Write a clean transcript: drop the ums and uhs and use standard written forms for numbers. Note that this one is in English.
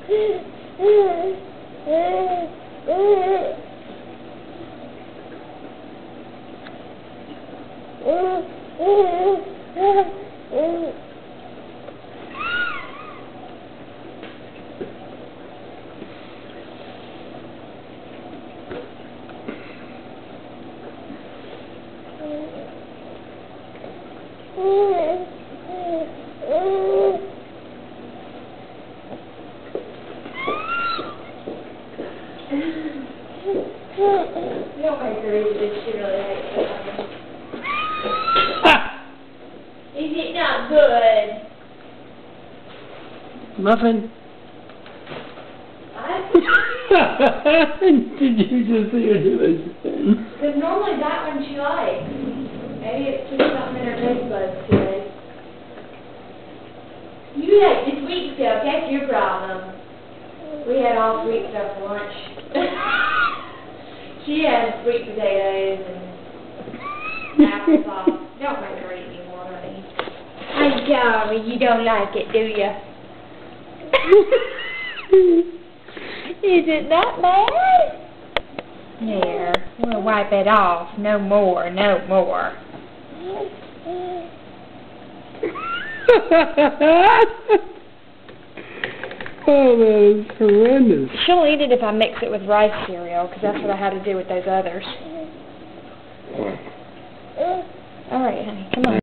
You don't make her eat this. She really hates it. Is it not good? Muffin? What? Did you just see what she was saying? Because normally that one she likes. Maybe it's just something in her taste buds today. You had the sweet stuff. That's your problem. We had all sweet stuff for lunch. She had sweet potatoes and applesauce. Don't make her eat anymore, honey. I'm sorry, you don't like it, do you? Is it not bad? Here, we'll wipe it off. No more, no more. Oh, that is horrendous. She'll eat it if I mix it with rice cereal, because that's what I had to do with those others. All right, honey, come on.